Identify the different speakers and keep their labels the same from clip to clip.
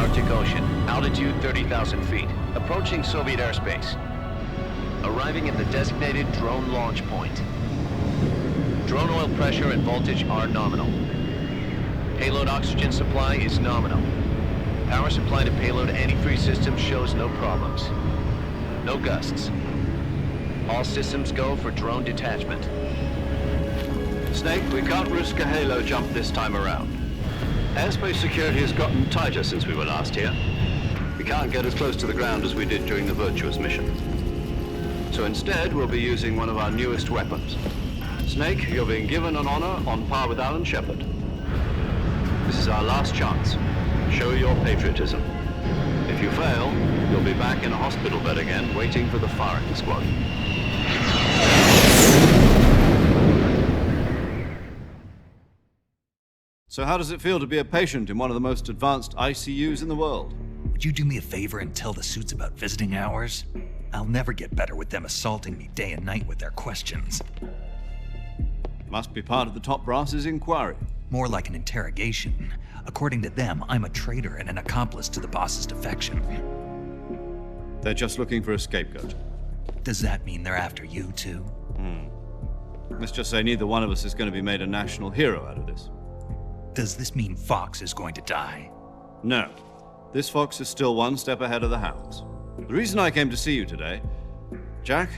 Speaker 1: Arctic Ocean, altitude 30,000 feet, approaching Soviet airspace. Arriving at the designated drone launch point. Drone oil pressure and voltage are nominal. Payload oxygen supply is nominal. Power supply to payload antifreeze system shows no problems. No gusts. All systems go for drone detachment.
Speaker 2: Snake, we can't risk a halo jump this time around. Airspace security has gotten tighter since we were last here. We can't get as close to the ground as we did during the Virtuos mission. So instead, we'll be using one of our newest weapons. Snake, you're being given an honor on par with Alan Shepard. This is our last chance. Show your patriotism. If you fail, you'll be back in a hospital bed again, waiting for the firing squad.
Speaker 3: So how does it feel to be a patient in one of the most advanced ICUs in the world?
Speaker 4: Would you do me a favor and tell the suits about visiting hours? I'll never get better with them assaulting me day and night with their questions.
Speaker 3: Must be part of the top brass's inquiry.
Speaker 4: More like an interrogation. According to them, I'm a traitor and an accomplice to the boss's defection.
Speaker 3: They're just looking for a scapegoat.
Speaker 4: Does that mean they're after you too?
Speaker 3: Let's just say neither one of us is going to be made a national hero out of this.
Speaker 4: Does this mean Fox is going to die?
Speaker 3: No. This fox is still one step ahead of the hounds. The reason I came to see you today, Jack,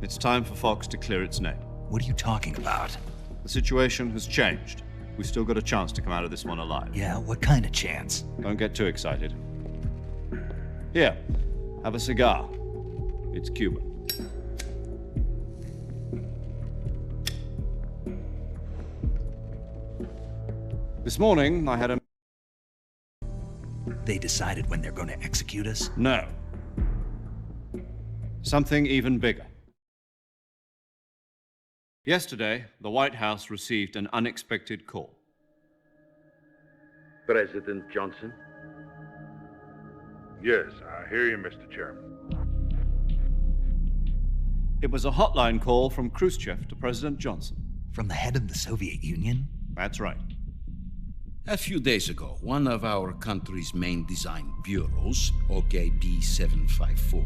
Speaker 3: it's time for Fox to clear its name.
Speaker 4: What are you talking about?
Speaker 3: The situation has changed. We've still got a chance to come out of this one alive.
Speaker 4: Yeah, what kind of chance?
Speaker 3: Don't get too excited. Here, have a cigar. It's Cuban. This morning, I had a...
Speaker 4: They decided when they're going to execute us?
Speaker 3: No. Something even bigger. Yesterday, the White House received an unexpected call.
Speaker 5: President Johnson?
Speaker 6: Yes, I hear you, Mr. Chairman.
Speaker 3: It was a hotline call from Khrushchev to President Johnson.
Speaker 4: From the head of the Soviet Union?
Speaker 3: That's right.
Speaker 5: A few days ago, one of our country's main design bureaus, OKB 754,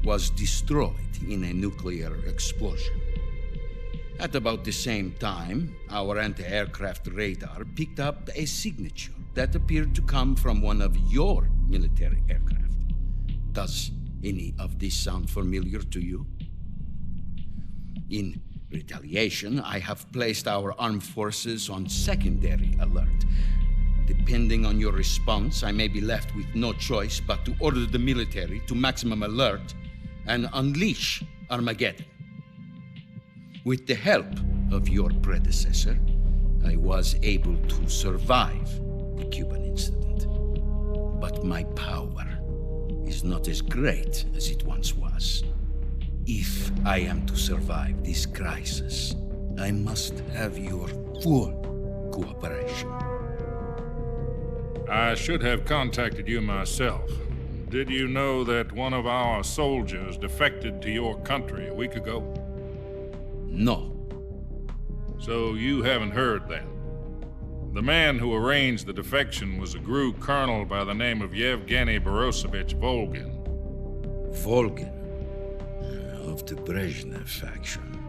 Speaker 5: was destroyed in a nuclear explosion. At about the same time, our anti-aircraft radar picked up a signature that appeared to come from one of your military aircraft. Does any of this sound familiar to you? In retaliation, I have placed our armed forces on secondary alert. Depending on your response, I may be left with no choice but to order the military to maximum alert and unleash Armageddon. With the help of your predecessor, I was able to survive the Cuban incident. But my power is not as great as it once was. If I am to survive this crisis, I must have your full cooperation.
Speaker 6: I should have contacted you myself. Did you know that one of our soldiers defected to your country a week ago?
Speaker 5: No.
Speaker 6: So you haven't heard then. The man who arranged the defection was a GRU colonel by the name of Yevgeny Borisovich Volgin.
Speaker 5: Volgin, of the Brezhnev faction.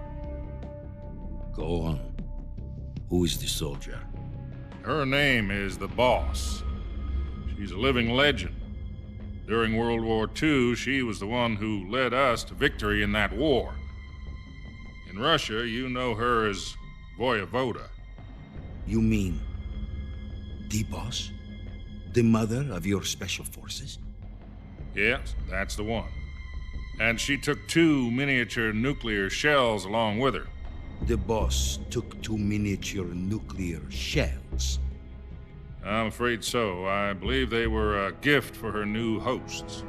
Speaker 5: Go on. Who is the soldier?
Speaker 6: Her name is the Boss. She's a living legend. During World War II, she was the one who led us to victory in that war. In Russia, you know her as Voyevoda.
Speaker 5: You mean the boss? The mother of your special forces?
Speaker 6: Yes, that's the one. And she took 2 miniature nuclear shells along with her.
Speaker 5: The boss took 2 miniature nuclear shells.
Speaker 6: I'm afraid so. I believe they were a gift for her new hosts.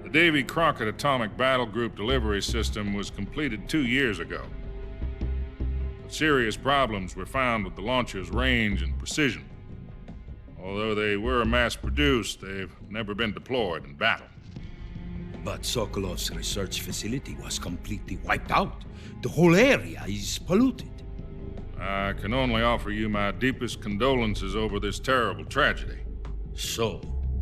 Speaker 6: The Davy Crockett Atomic Battle Group delivery system was completed 2 years ago. But serious problems were found with the launcher's range and precision. Although they were mass-produced, they've never been deployed in battle.
Speaker 5: But Sokolov's research facility was completely wiped out. The whole area is polluted.
Speaker 6: I can only offer you my deepest condolences over this terrible tragedy.
Speaker 5: So,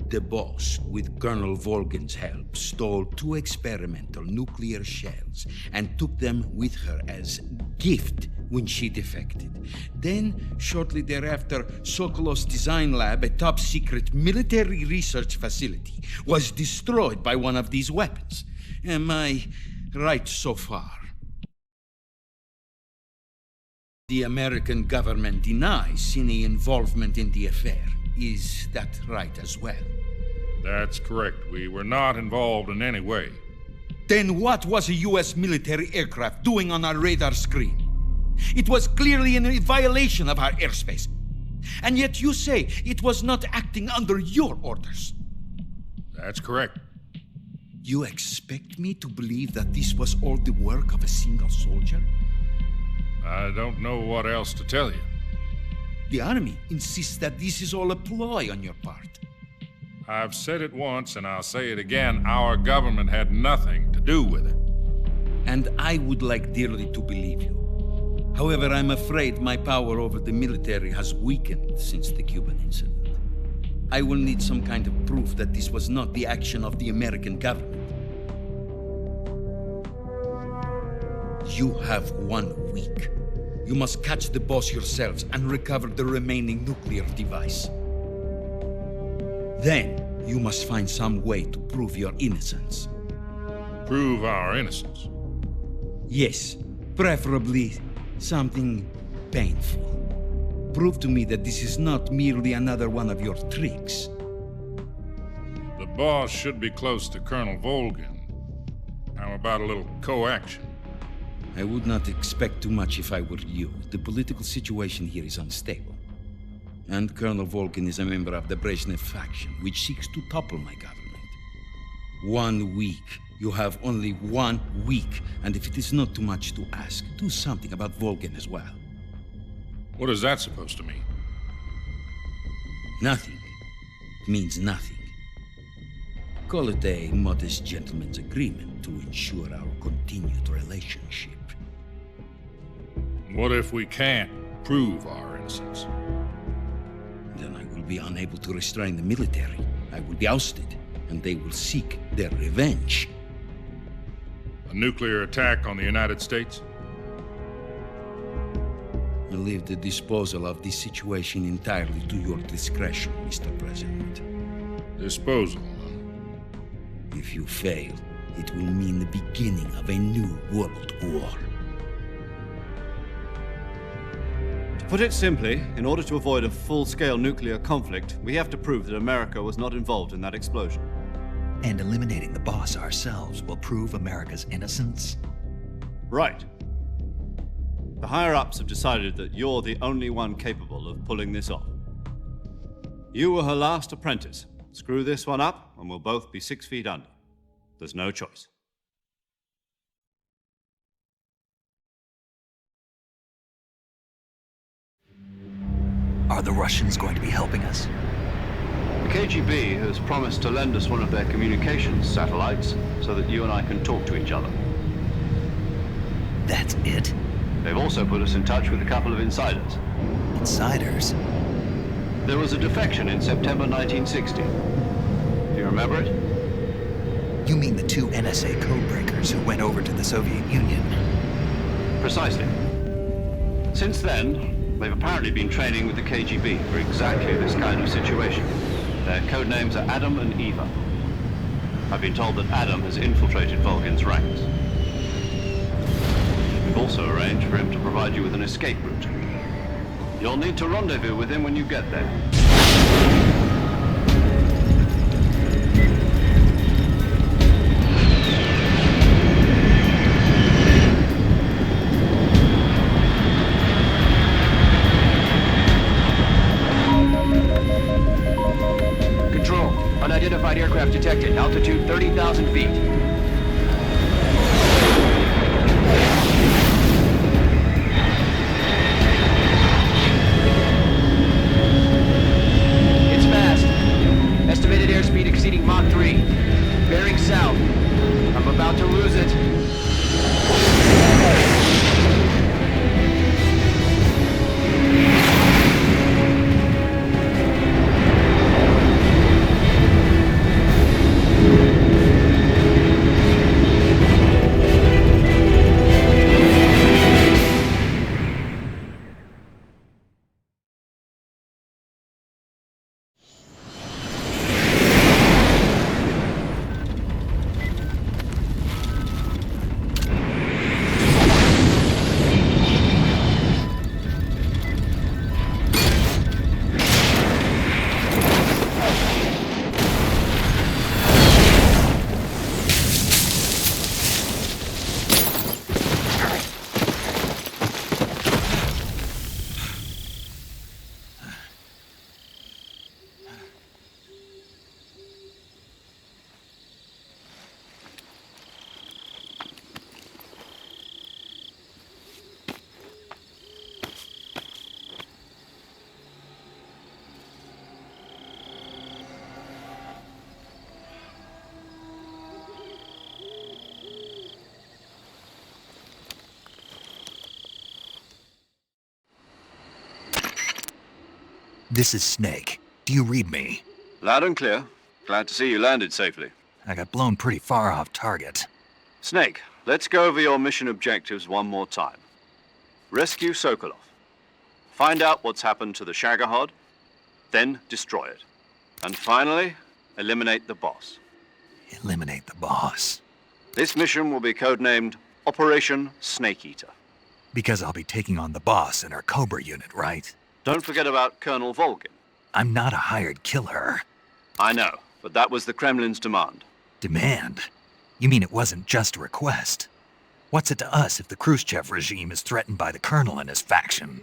Speaker 5: the boss, with Colonel Volgin's help, stole 2 experimental nuclear shells and took them with her as gift when she defected. Then, shortly thereafter, Sokolov's design lab, a top-secret military research facility, was destroyed by one of these weapons. Am I right so far? The American government denies any involvement in the affair. Is that right as well?
Speaker 6: That's correct. We were not involved in any way.
Speaker 5: Then what was a U.S. military aircraft doing on our radar screen? It was clearly in violation of our airspace. And yet you say it was not acting under your orders.
Speaker 6: That's correct.
Speaker 5: You expect me to believe that this was all the work of a single soldier?
Speaker 6: I don't know what else to tell you.
Speaker 5: The Army insists that this is all a ploy on your part.
Speaker 6: I've said it once and I'll say it again. Our government had nothing to do with it.
Speaker 5: And I would like dearly to believe you. However, I'm afraid my power over the military has weakened since the Cuban incident. I will need some kind of proof that this was not the action of the American government. You have 1 week. You must catch the boss yourselves and recover the remaining nuclear device. Then, you must find some way to prove your innocence.
Speaker 6: Prove our innocence.
Speaker 5: Yes, preferably something painful. Prove to me that this is not merely another one of your tricks.
Speaker 6: The boss should be close to Colonel Volgin. How about a little co-action?
Speaker 5: I would not expect too much if I were you. The political situation here is unstable. And Colonel Volgin is a member of the Brezhnev faction, which seeks to topple my government. 1 week. You have only 1 week, and if it is not too much to ask, do something about Volgin as well.
Speaker 6: What is that supposed to mean?
Speaker 5: Nothing. It means nothing. Call it a modest gentleman's agreement to ensure our continued relationship.
Speaker 6: What if we can't prove our innocence?
Speaker 5: Then I will be unable to restrain the military. I will be ousted, and they will seek their revenge.
Speaker 6: A nuclear attack on the United States?
Speaker 5: I leave the disposal of this situation entirely to your discretion, Mr. President.
Speaker 6: Disposal, huh?
Speaker 5: If you fail, it will mean the beginning of a new world war.
Speaker 3: To put it simply, in order to avoid a full-scale nuclear conflict, we have to prove that America was not involved in that explosion.
Speaker 4: And eliminating the boss ourselves will prove America's innocence?
Speaker 3: Right. The higher-ups have decided that you're the only one capable of pulling this off. You were her last apprentice. Screw this one up, and we'll both be 6 feet under. There's no choice.
Speaker 4: Are the Russians going to be helping us?
Speaker 2: The KGB has promised to lend us one of their communications satellites so that you and I can talk to each other.
Speaker 4: That's it?
Speaker 2: They've also put us in touch with a couple of insiders.
Speaker 4: Insiders?
Speaker 2: There was a defection in September 1960. Do you remember it?
Speaker 4: You mean the 2 NSA codebreakers who went over to the Soviet Union?
Speaker 2: Precisely. Since then, they've apparently been training with the KGB for exactly this kind of situation. Their code names are Adam and Eva. I've been told that Adam has infiltrated Volgin's ranks. We've also arranged for him to provide you with an escape route. You'll need to rendezvous with him when you get there.
Speaker 1: Unidentified aircraft detected. Altitude 30,000 feet. It's fast. Estimated airspeed exceeding Mach 3. Bearing south. I'm about to lose it.
Speaker 4: This is Snake. Do you read me?
Speaker 2: Loud and clear. Glad to see you landed safely.
Speaker 4: I got blown pretty far off target.
Speaker 2: Snake, let's go over your mission objectives one more time. Rescue Sokolov. Find out what's happened to the Shagohod, then destroy it. And finally, eliminate the boss.
Speaker 4: Eliminate the boss.
Speaker 2: This mission will be codenamed Operation Snake Eater.
Speaker 4: Because I'll be taking on the boss in our Cobra unit, right?
Speaker 2: Don't forget about Colonel Volgin.
Speaker 4: I'm not a hired killer.
Speaker 2: I know, but that was the Kremlin's demand.
Speaker 4: Demand? You mean it wasn't just a request? What's it to us if the Khrushchev regime is threatened by the Colonel and his faction?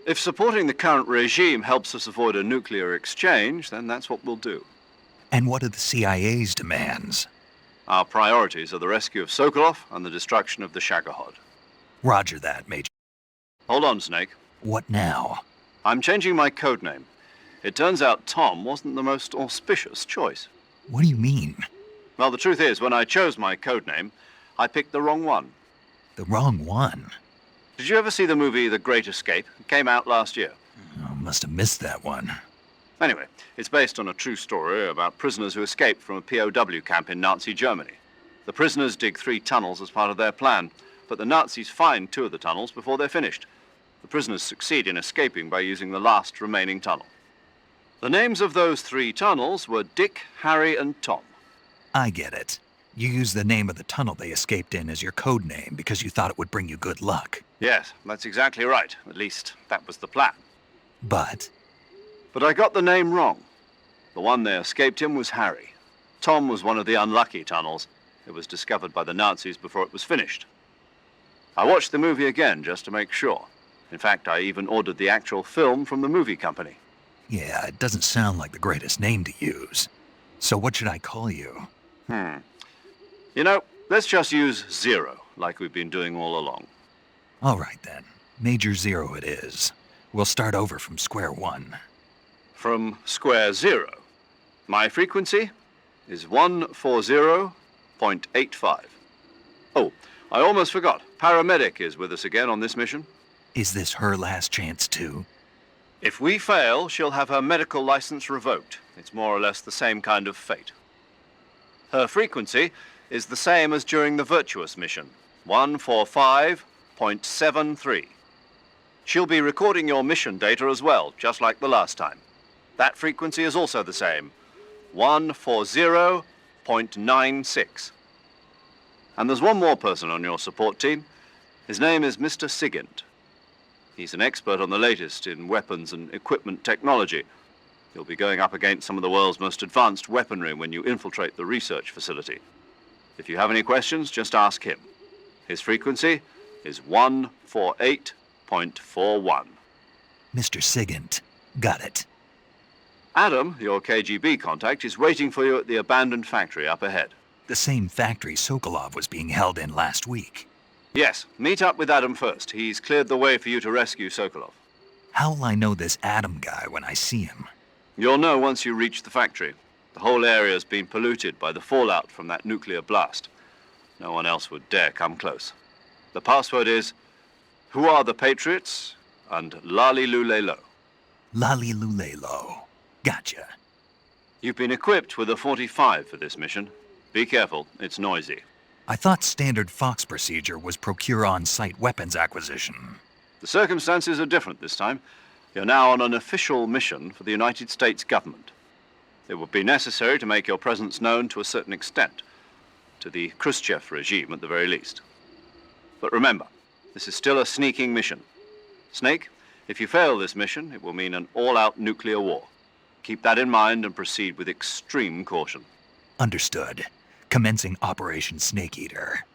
Speaker 2: If supporting the current regime helps us avoid a nuclear exchange, then that's what we'll do.
Speaker 4: And what are the CIA's demands?
Speaker 2: Our priorities are the rescue of Sokolov and the destruction of the Shagohod.
Speaker 4: Roger that, Major.
Speaker 2: Hold on, Snake.
Speaker 4: What now?
Speaker 2: I'm changing my codename. It turns out Tom wasn't the most auspicious choice.
Speaker 4: What do you mean?
Speaker 2: Well, the truth is, when I chose my codename, I picked the wrong one.
Speaker 4: The wrong one?
Speaker 2: Did you ever see the movie The Great Escape? It came out last year.
Speaker 4: Oh, must have missed that one.
Speaker 2: Anyway, it's based on a true story about prisoners who escaped from a POW camp in Nazi Germany. The prisoners dig 3 tunnels as part of their plan, but the Nazis find 2 of the tunnels before they're finished. The prisoners succeed in escaping by using the last remaining tunnel. The names of those 3 tunnels were Dick, Harry, and Tom.
Speaker 4: I get it. You used the name of the tunnel they escaped in as your code name because you thought it would bring you good luck.
Speaker 2: Yes, that's exactly right. At least, that was the plan.
Speaker 4: But
Speaker 2: But I got the name wrong. The one they escaped in was Harry. Tom was one of the unlucky tunnels. It was discovered by the Nazis before it was finished. I watched the movie again just to make sure. In fact, I even ordered the actual film from the movie company.
Speaker 4: yeah, it doesn't sound like the greatest name to use. So what should I call you?
Speaker 2: You know, let's just use Zero, like we've been doing all along.
Speaker 4: All right then. Major Zero it is. We'll start over from square one.
Speaker 2: From square 0. My frequency is 140.85. Oh, I almost forgot. Paramedic is with us again on this mission.
Speaker 4: Is this her last chance too?
Speaker 2: If we fail, she'll have her medical license revoked. It's more or less the same kind of fate. Her frequency is the same as during the Virtuos mission, 145.73. She'll be recording your mission data as well, just like the last time. That frequency is also the same, 140.96. And there's one more person on your support team. His name is Mr. Sigint. He's an expert on the latest in weapons and equipment technology. You'll be going up against some of the world's most advanced weaponry when you infiltrate the research facility. If you have any questions, just ask him. His frequency is 148.41.
Speaker 4: Mr. Sigint. Got it.
Speaker 2: Adam, your KGB contact, is waiting for you at the abandoned factory up ahead.
Speaker 4: The same factory Sokolov was being held in last week.
Speaker 2: Yes, meet up with Adam first. He's cleared the way for you to rescue Sokolov.
Speaker 4: How'll I know this Adam guy when I see him?
Speaker 2: You'll know once you reach the factory. The whole area's been polluted by the fallout from that nuclear blast. No one else would dare come close. The password is, "Who are the Patriots?" and "Lali Lulelo."
Speaker 4: Lali Lulelo. Gotcha.
Speaker 2: You've been equipped with a 45 for this mission. Be careful, it's noisy.
Speaker 4: I thought standard Fox procedure was procure on-site weapons acquisition.
Speaker 2: The circumstances are different this time. You're now on an official mission for the United States government. It would be necessary to make your presence known to a certain extent, to the Khrushchev regime at the very least. But remember, this is still a sneaking mission. Snake, if you fail this mission, it will mean an all-out nuclear war. Keep that in mind and proceed with extreme caution.
Speaker 4: Understood. Commencing Operation Snake Eater.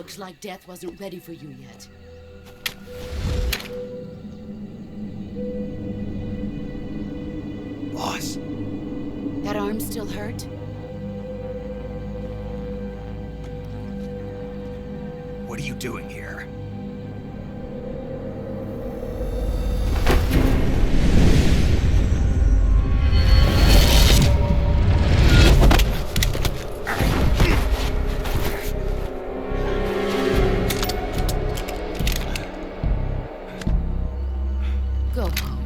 Speaker 7: Looks like death wasn't ready for you yet.
Speaker 4: Boss.
Speaker 7: That arm still hurt?
Speaker 4: What are you doing here?
Speaker 7: Go home.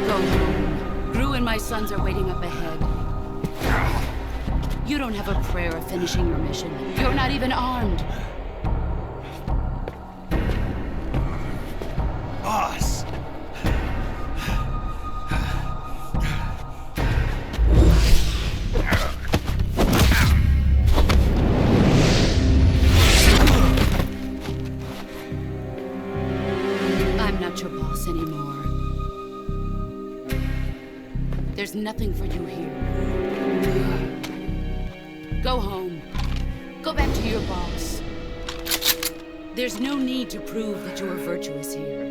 Speaker 7: Go home. Gru and my sons are waiting up ahead. You don't have a prayer of finishing your mission. You're not even armed.
Speaker 4: Boss!
Speaker 7: I'm not your boss anymore. There's nothing for you here. Go home. Go back to your boss. There's no need to prove that you are virtuous here.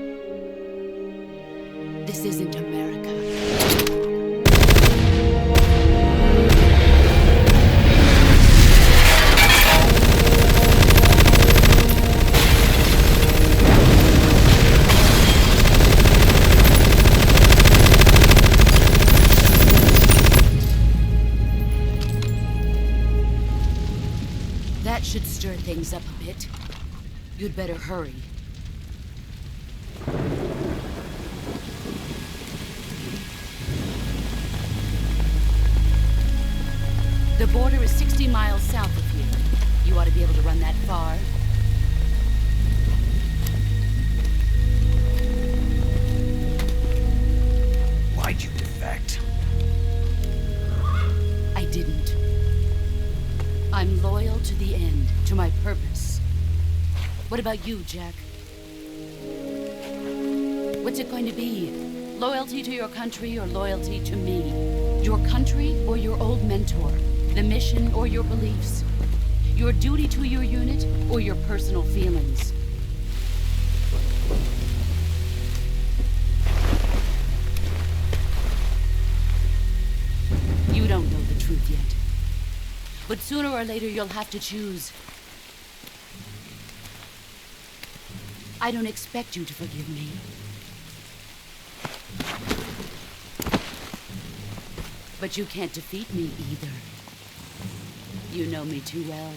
Speaker 7: This isn't America. That should stir things up a bit. You'd better hurry. The border is 60 miles south of here. You ought to be able to run that far.
Speaker 4: Why'd you defect?
Speaker 7: I didn't. I'm loyal to the end, to my purpose. What about you, Jack? What's it going to be? Loyalty to your country or loyalty to me? Your country or your old mentor? The mission or your beliefs? Your duty to your unit or your personal feelings? You don't know the truth yet. But sooner or later you'll have to choose. I don't expect you to forgive me. But you can't defeat me either. You know me too well.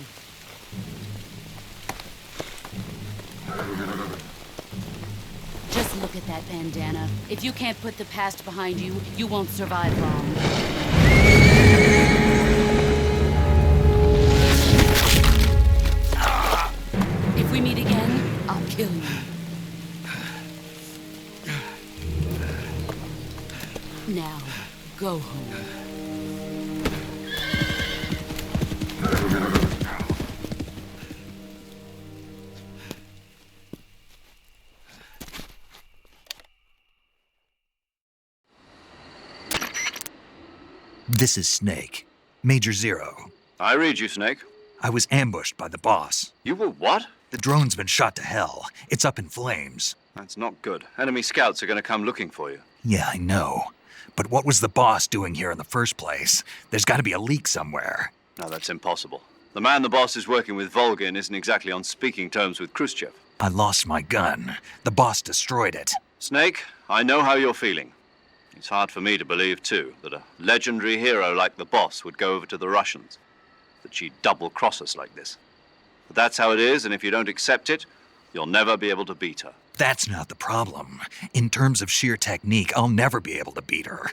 Speaker 7: Just look at that bandana. If you can't put the past behind you, you won't survive long. If we meet again, I'll kill you. Now, go home.
Speaker 4: This is Snake. Major Zero.
Speaker 2: I read you, Snake.
Speaker 4: I was ambushed by the boss.
Speaker 2: You were what?
Speaker 4: The drone's been shot to hell. It's up in flames.
Speaker 2: That's not good. Enemy scouts are going to come looking for you.
Speaker 4: Yeah, I know. But what was the boss doing here in the first place? There's got to be a leak somewhere.
Speaker 2: No, that's impossible. The man the boss is working with, Volgin, isn't exactly on speaking terms with Khrushchev.
Speaker 4: I lost my gun. The boss destroyed it.
Speaker 2: Snake, I know how you're feeling. It's hard for me to believe, too, that a legendary hero like the boss would go over to the Russians. That she'd double-cross us like this. But that's how it is, and if you don't accept it, you'll never be able to beat her.
Speaker 4: That's not the problem. In terms of sheer technique, I'll never be able to beat her.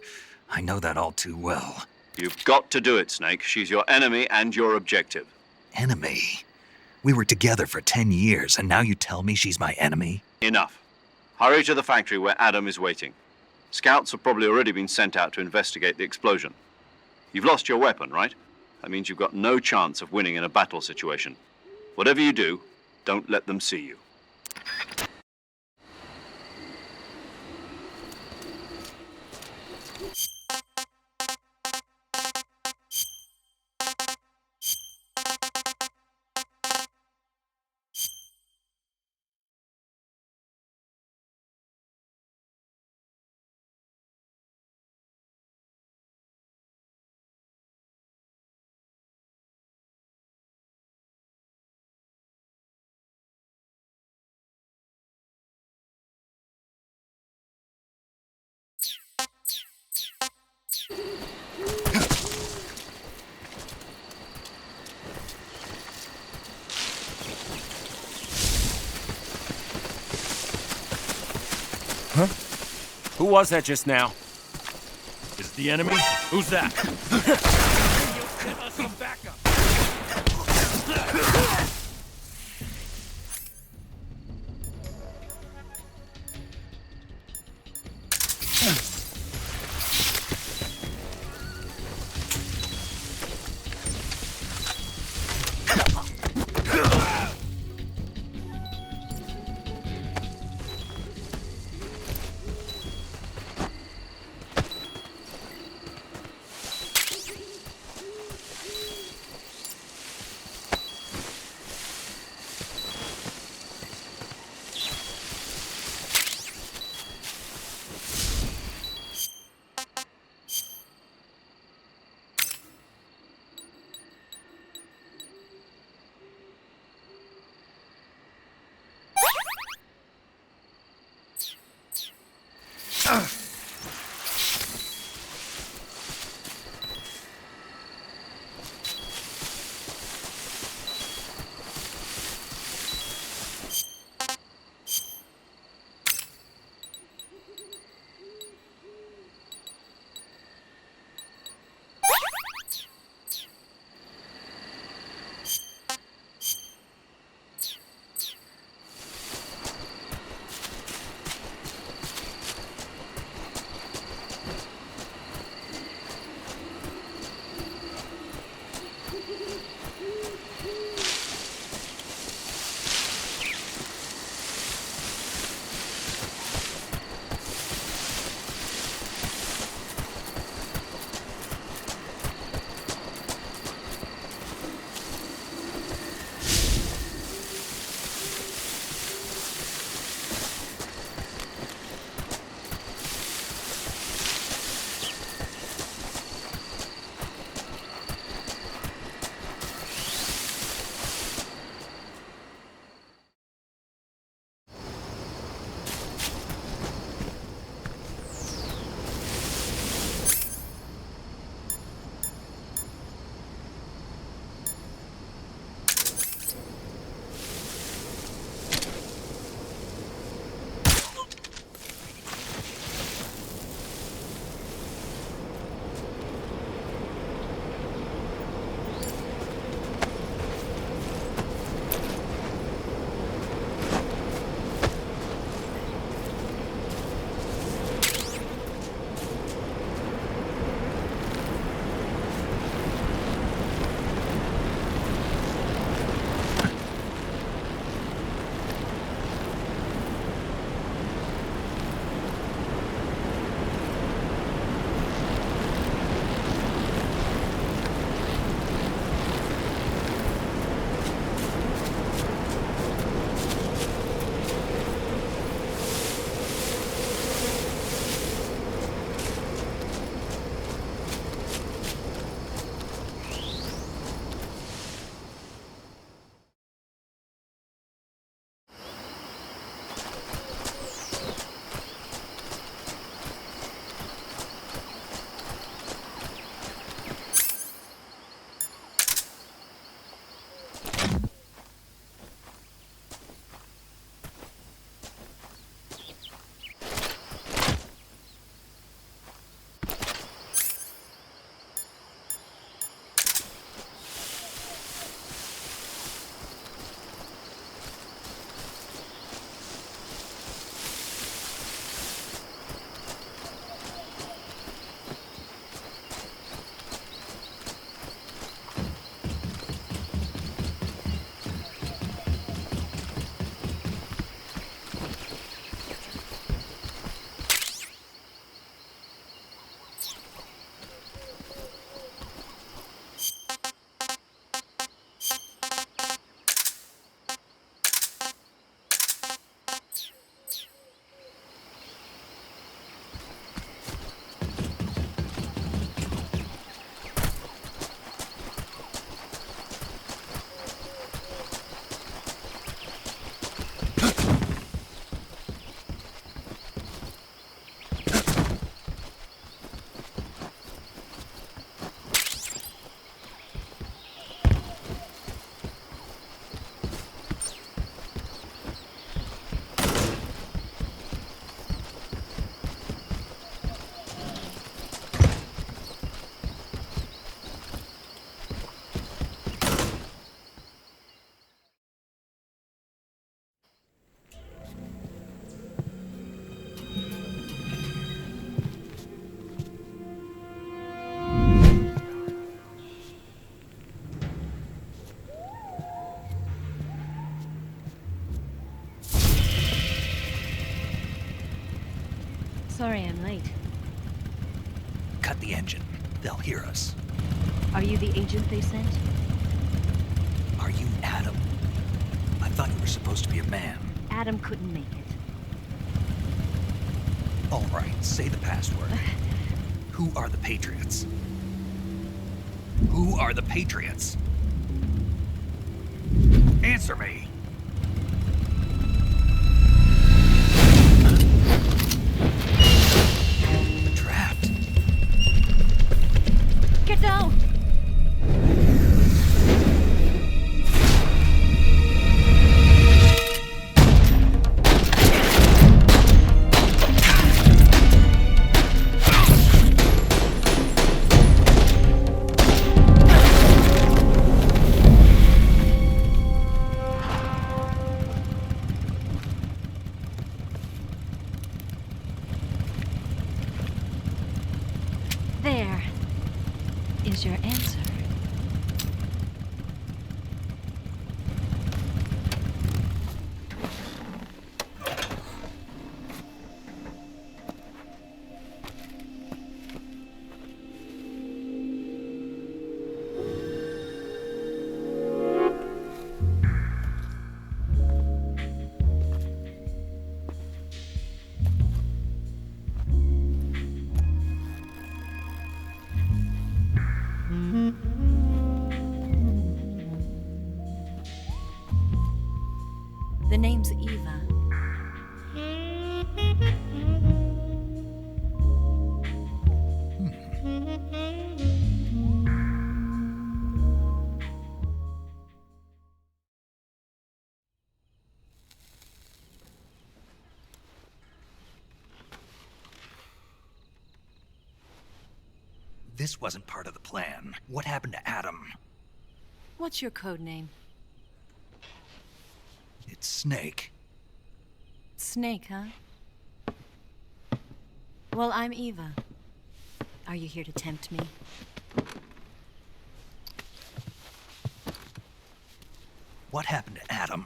Speaker 4: I know that all too well.
Speaker 2: You've got to do it, Snake. She's your enemy and your objective.
Speaker 4: Enemy? We were together for 10 years, and now you tell me she's my enemy?
Speaker 2: Enough. Hurry to the factory where Adam is waiting. Scouts have probably already been sent out to investigate the explosion. You've lost your weapon, right? That means you've got no chance of winning in a battle situation. Whatever you do, don't let them see you.
Speaker 8: Who was that just now?
Speaker 9: Is it the enemy? Who's that?
Speaker 8: Give us some backup.
Speaker 10: Sorry I'm late.
Speaker 4: Cut the engine. They'll hear us.
Speaker 10: Are you the agent they sent?
Speaker 4: Are you Adam? I thought you were supposed to be a man.
Speaker 10: Adam couldn't make it.
Speaker 4: All right, say the password. Who are the Patriots? Who are the Patriots? Answer me! Trapped.
Speaker 10: Get down! There is your answer. The name's Eva.
Speaker 4: This wasn't part of the plan. What happened to Adam?
Speaker 10: What's your code name?
Speaker 4: It's Snake.
Speaker 10: Snake, huh? Well, I'm Eva. Are you here to tempt me?
Speaker 4: What happened to Adam?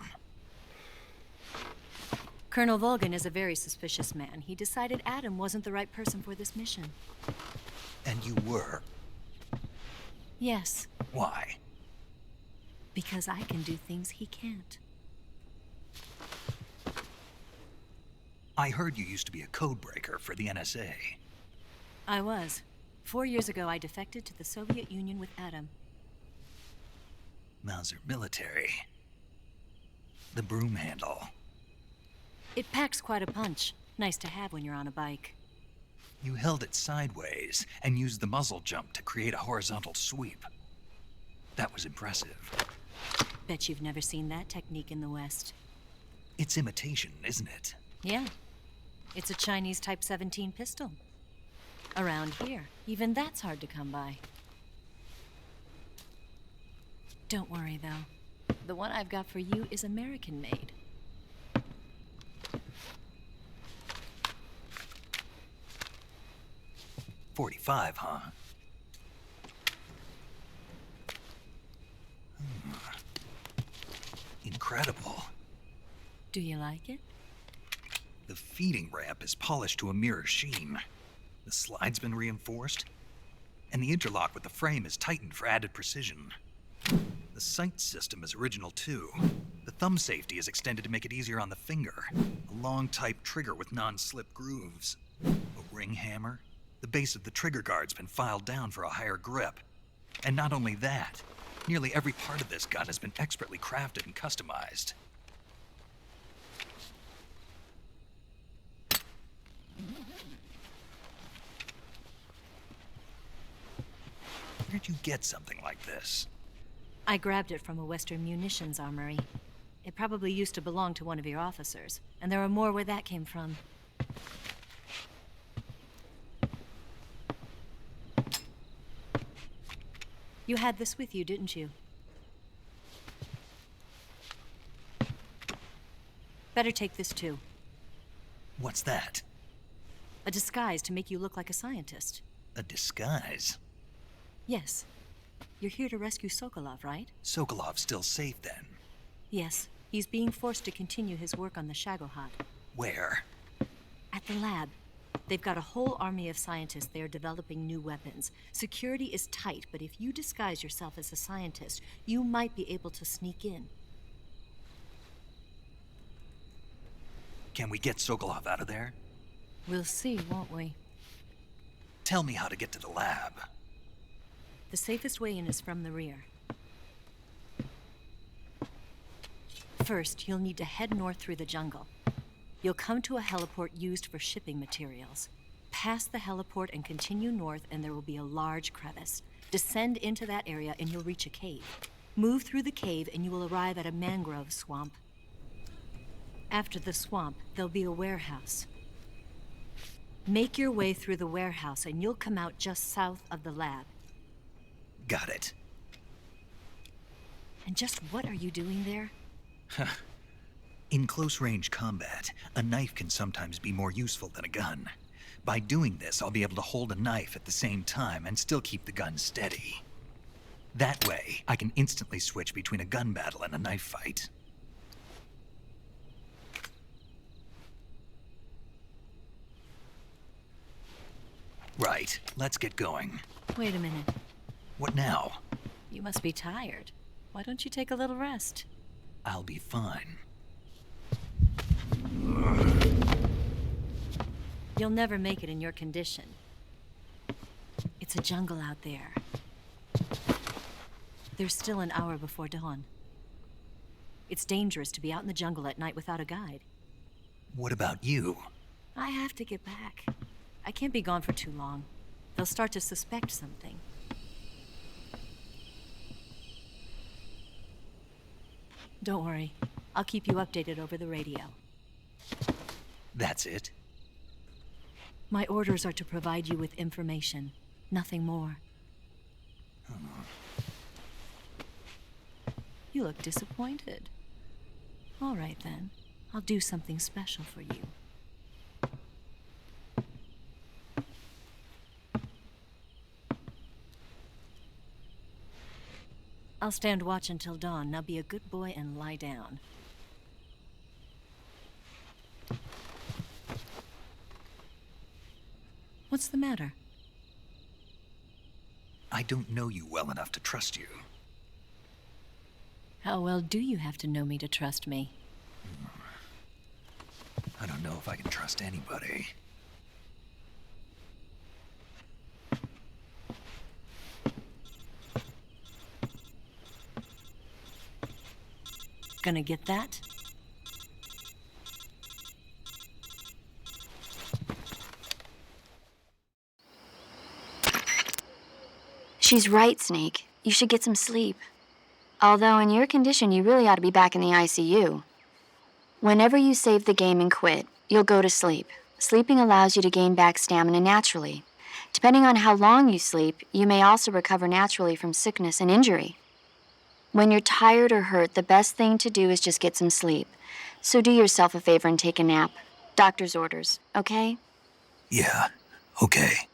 Speaker 10: Colonel Volgan is a very suspicious man. He decided Adam wasn't the right person for this mission.
Speaker 4: And you were.
Speaker 10: Yes,
Speaker 4: Why?
Speaker 10: because I can do things he can't.
Speaker 4: I heard you used to be a codebreaker for the NSA.
Speaker 10: I was. 4 years ago, I defected to the Soviet Union with Adam.
Speaker 4: Mauser military. The broom handle.
Speaker 10: It packs quite a punch. Nice to have when you're on a bike.
Speaker 4: You held it sideways and used the muzzle jump to create a horizontal sweep. That was impressive.
Speaker 10: Bet you've never seen that technique in the West.
Speaker 4: It's imitation, isn't it?
Speaker 10: Yeah. It's a Chinese Type 17 pistol. Around here, even that's hard to come by. Don't worry, though. The one I've got for you is American-made.
Speaker 4: .45, huh? Incredible.
Speaker 10: Do you like it?
Speaker 4: The feeding ramp is polished to a mirror sheen. The slide's been reinforced, and the interlock with the frame is tightened for added precision. The sight system is original too. The thumb safety is extended to make it easier on the finger. A long type trigger with non-slip grooves. A ring hammer. The base of the trigger guard's been filed down for a higher grip. And not only that, nearly every part of this gun has been expertly crafted and customized. Where'd you get something like this?
Speaker 10: I grabbed it from a Western munitions armory. It probably used to belong to one of your officers, and there are more where that came from. You had this with you, didn't you? Better take this too.
Speaker 4: What's that?
Speaker 10: A disguise to make you look like a scientist.
Speaker 4: A disguise?
Speaker 10: Yes. You're here to rescue Sokolov, right?
Speaker 4: Sokolov's still safe then?
Speaker 10: Yes. He's being forced to continue his work on the Shagohod.
Speaker 4: Where?
Speaker 10: At the lab. They've got a whole army of scientists there developing new weapons. Security is tight, but if you disguise yourself as a scientist, you might be able to sneak in.
Speaker 4: Can we get Sokolov out of there?
Speaker 10: We'll see, won't we?
Speaker 4: Tell me how to get to the lab.
Speaker 10: The safest way in is from the rear. First, you'll need to head north through the jungle. You'll come to a heliport used for shipping materials. Pass the heliport and continue north, and there will be a large crevice. Descend into that area and you'll reach a cave. Move through the cave and you will arrive at a mangrove swamp. After the swamp, there'll be a warehouse. Make your way through the warehouse and you'll come out just south of the lab.
Speaker 4: Got it.
Speaker 10: And just what are you doing there?
Speaker 4: In close-range combat, a knife can sometimes be more useful than a gun. By doing this, I'll be able to hold a knife at the same time and still keep the gun steady. That way, I can instantly switch between a gun battle and a knife fight. Right, let's get going.
Speaker 10: Wait a minute.
Speaker 4: What now?
Speaker 10: You must be tired. Why don't you take a little rest?
Speaker 4: I'll be fine.
Speaker 10: You'll never make it in your condition. It's a jungle out there. There's still an hour before dawn. It's dangerous to be out in the jungle at night without a guide.
Speaker 4: What about you?
Speaker 10: I have to get back. I can't be gone for too long. They'll start to suspect something. Don't worry. I'll keep you updated over the radio.
Speaker 4: That's it?
Speaker 10: My orders are to provide you with information. Nothing more. You look disappointed. All right, then. I'll do something special for you. I'll stand watch until dawn. Now be a good boy and lie down. What's the matter?
Speaker 4: I don't know you well enough to trust you.
Speaker 10: How well do you have to know me to trust me?
Speaker 4: I don't know if I can trust anybody.
Speaker 10: Gonna get that?
Speaker 11: She's right, Snake. You should get some sleep. Although in your condition, you really ought to be back in the ICU. Whenever you save the game and quit, you'll go to sleep. Sleeping allows you to gain back stamina naturally. Depending on how long you sleep, you may also recover naturally from sickness and injury. When you're tired or hurt, the best thing to do is just get some sleep. So do yourself a favor and take a nap. Doctor's orders, okay?
Speaker 4: Yeah, okay.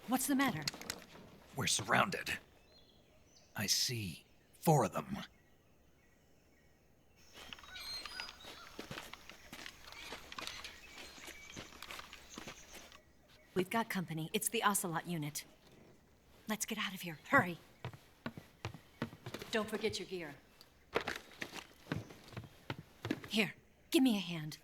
Speaker 10: What's the matter?
Speaker 4: We're surrounded. I see 4 of them.
Speaker 10: We've got company. It's the Ocelot unit. Let's get out of here. Hurry. Don't forget your gear. Here, give me a hand.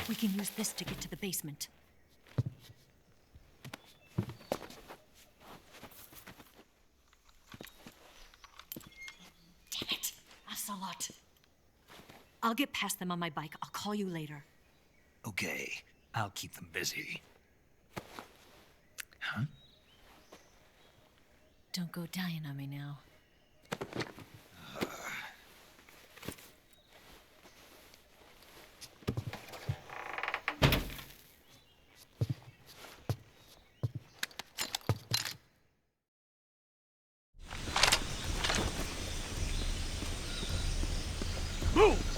Speaker 10: We can use this to get to the basement. Damn it! Ocelot. I'll get past them on my bike. I'll call you later.
Speaker 4: Okay, I'll keep them busy. Huh?
Speaker 10: Don't go dying on me now.
Speaker 8: Move!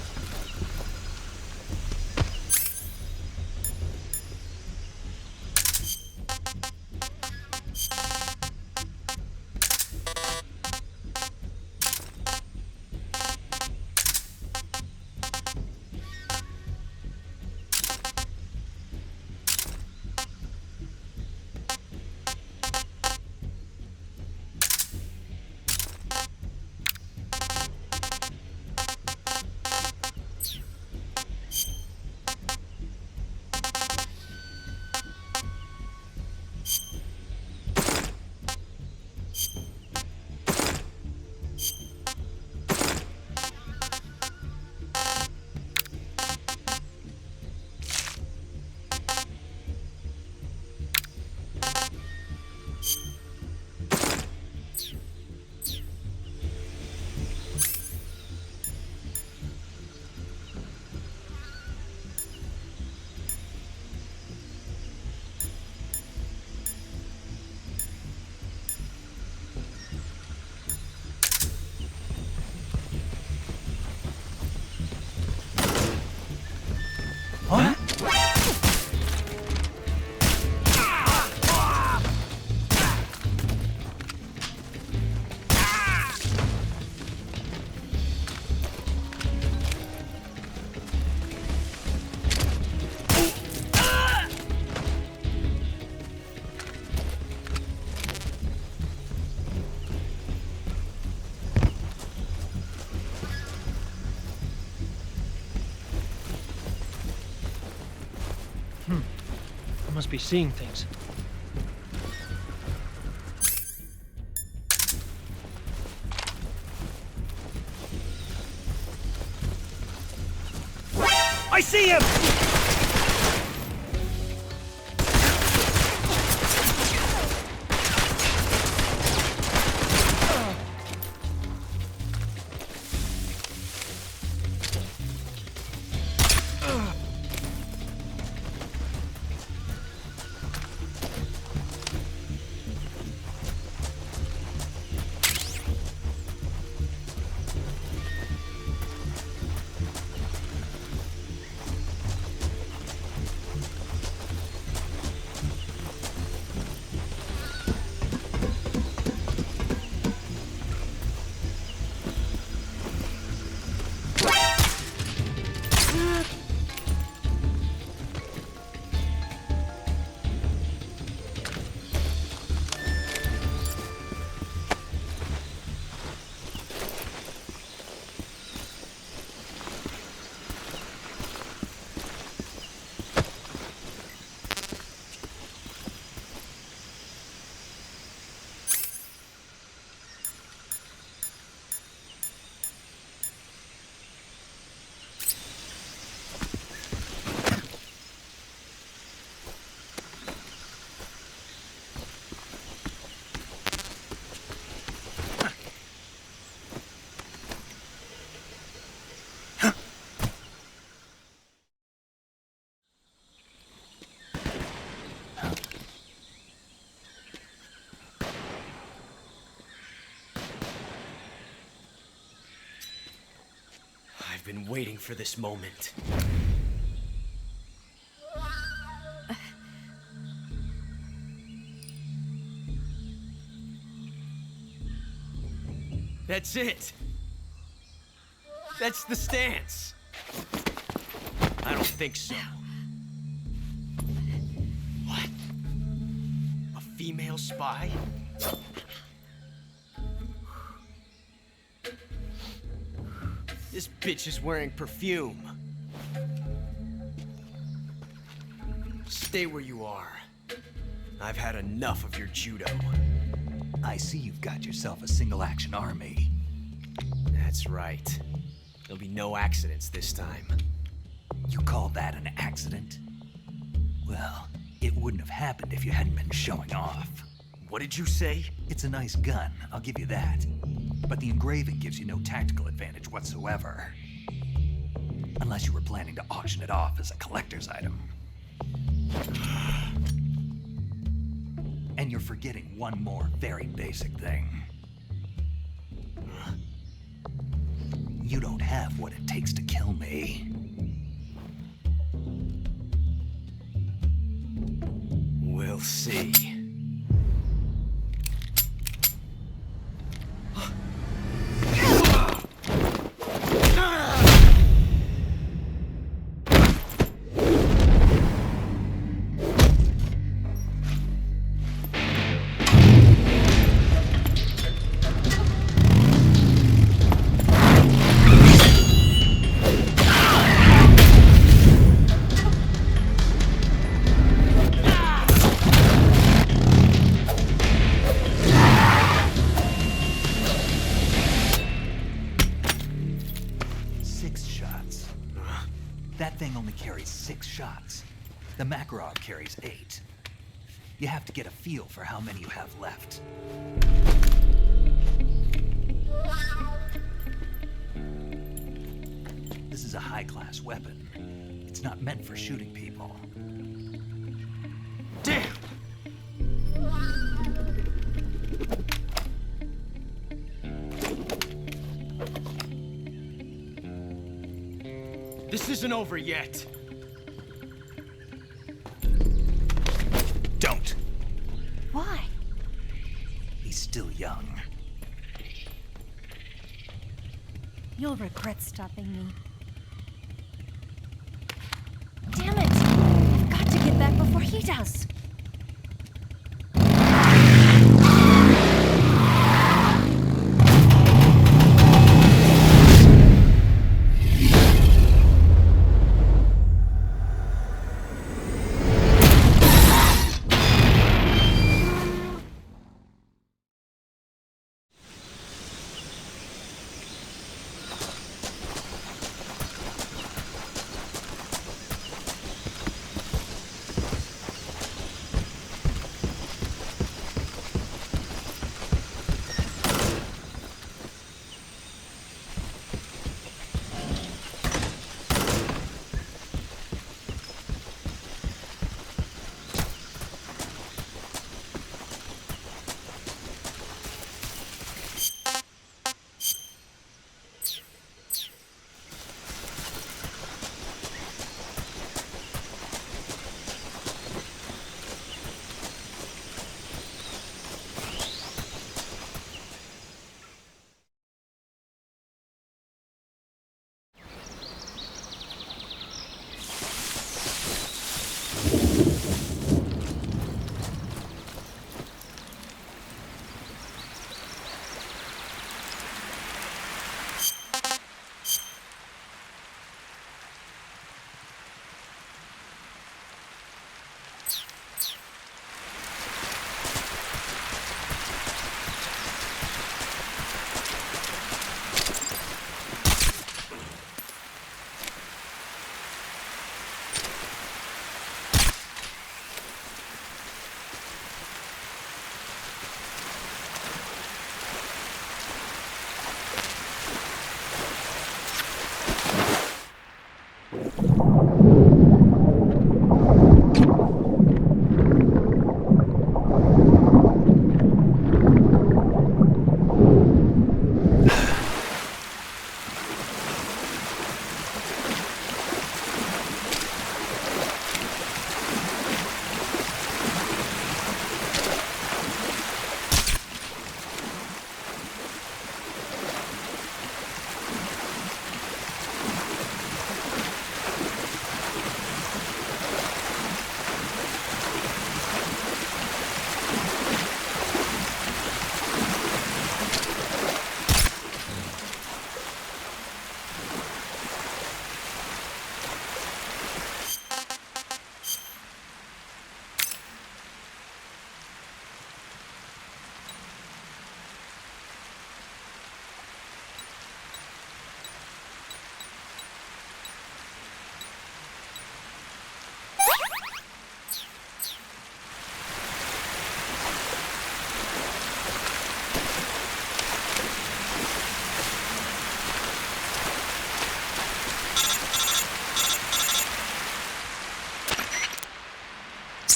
Speaker 4: Huh?
Speaker 12: I must be seeing things.
Speaker 8: I see him!
Speaker 9: I've been waiting for this moment. That's it. That's the stance. I don't think so. What? A female spy? This bitch is wearing perfume. Stay where you are. I've had enough of your judo.
Speaker 4: I see you've got yourself a single-action army.
Speaker 9: That's right. There'll be no accidents this time.
Speaker 4: You call that an accident? Well, it wouldn't have happened if you hadn't been showing off.
Speaker 9: What did you say?
Speaker 4: It's a nice gun, I'll give you that. But the engraving gives you no tactical advantage whatsoever. Unless you were planning to auction it off as a collector's item. And you're forgetting one more very basic thing. You don't have what it takes to kill me.
Speaker 9: We'll see.
Speaker 4: That thing only carries 6 shots. The Makarov carries 8. You have to get a feel for how many you have left. This is a high-class weapon. It's not meant for shooting people.
Speaker 9: Damn! This isn't over yet.
Speaker 4: Don't.
Speaker 10: Why?
Speaker 4: He's still young.
Speaker 10: You'll regret stopping me. Damn it! I've got to get back before he does.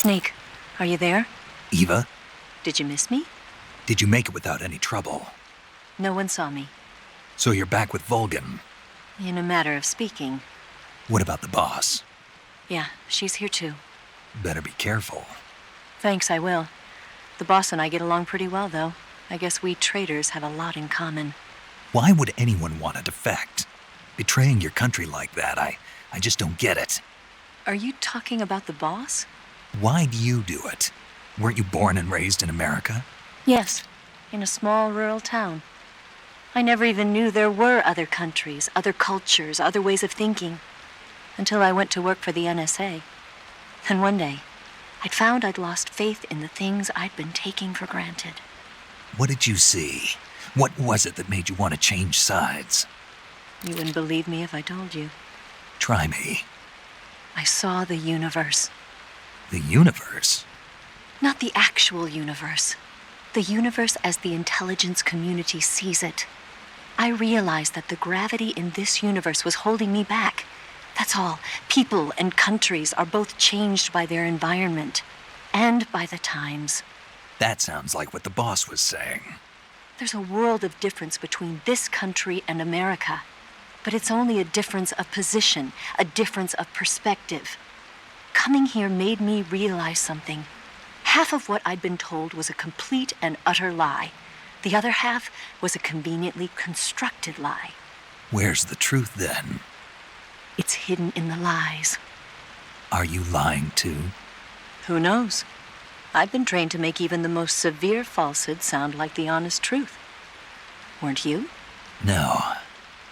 Speaker 10: Snake, are you there?
Speaker 4: Eva,
Speaker 10: Did you miss me?
Speaker 4: did you make it without any trouble?
Speaker 10: No one saw me.
Speaker 4: So you're back with Volgan.
Speaker 10: In a matter of speaking.
Speaker 4: What about the boss?
Speaker 10: Yeah, she's here too.
Speaker 4: Better be careful.
Speaker 10: Thanks, I will. The boss and I get along pretty well, though. I guess we traitors have a lot in common.
Speaker 4: Why would anyone want to defect? Betraying your country like that, I just don't get it.
Speaker 10: Are you talking about the boss?
Speaker 4: Why do you do it? Weren't you born and raised in America?
Speaker 10: Yes, in a small rural town. I never even knew there were other countries, other cultures, other ways of thinking, until I went to work for the NSA. Then one day, I'd found I'd lost faith in the things I'd been taking for granted.
Speaker 4: What did you see? What was it that made you want to change sides?
Speaker 10: You wouldn't believe me if I told you.
Speaker 4: Try me.
Speaker 10: I saw the universe.
Speaker 4: The universe?
Speaker 10: Not the actual universe. The universe as the intelligence community sees it. I realized that the gravity in this universe was holding me back. That's all. People and countries are both changed by their environment and by the times.
Speaker 4: That sounds like what the boss was saying.
Speaker 10: There's a world of difference between this country and America. But it's only a difference of position, a difference of perspective. Coming here made me realize something. Half of what I'd been told was a complete and utter lie. The other half was a conveniently constructed lie.
Speaker 4: Where's the truth then?
Speaker 10: It's hidden in the lies.
Speaker 4: Are you lying too?
Speaker 10: Who knows? I've been trained to make even the most severe falsehood sound like the honest truth. Weren't you?
Speaker 4: No.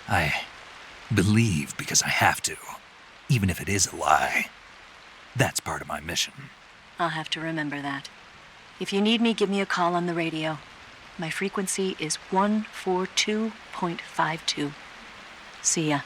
Speaker 4: I believe because I have to, even if it is a lie. That's part of my mission.
Speaker 10: I'll have to remember that. If you need me, give me a call on the radio. My frequency is 142.52. See ya.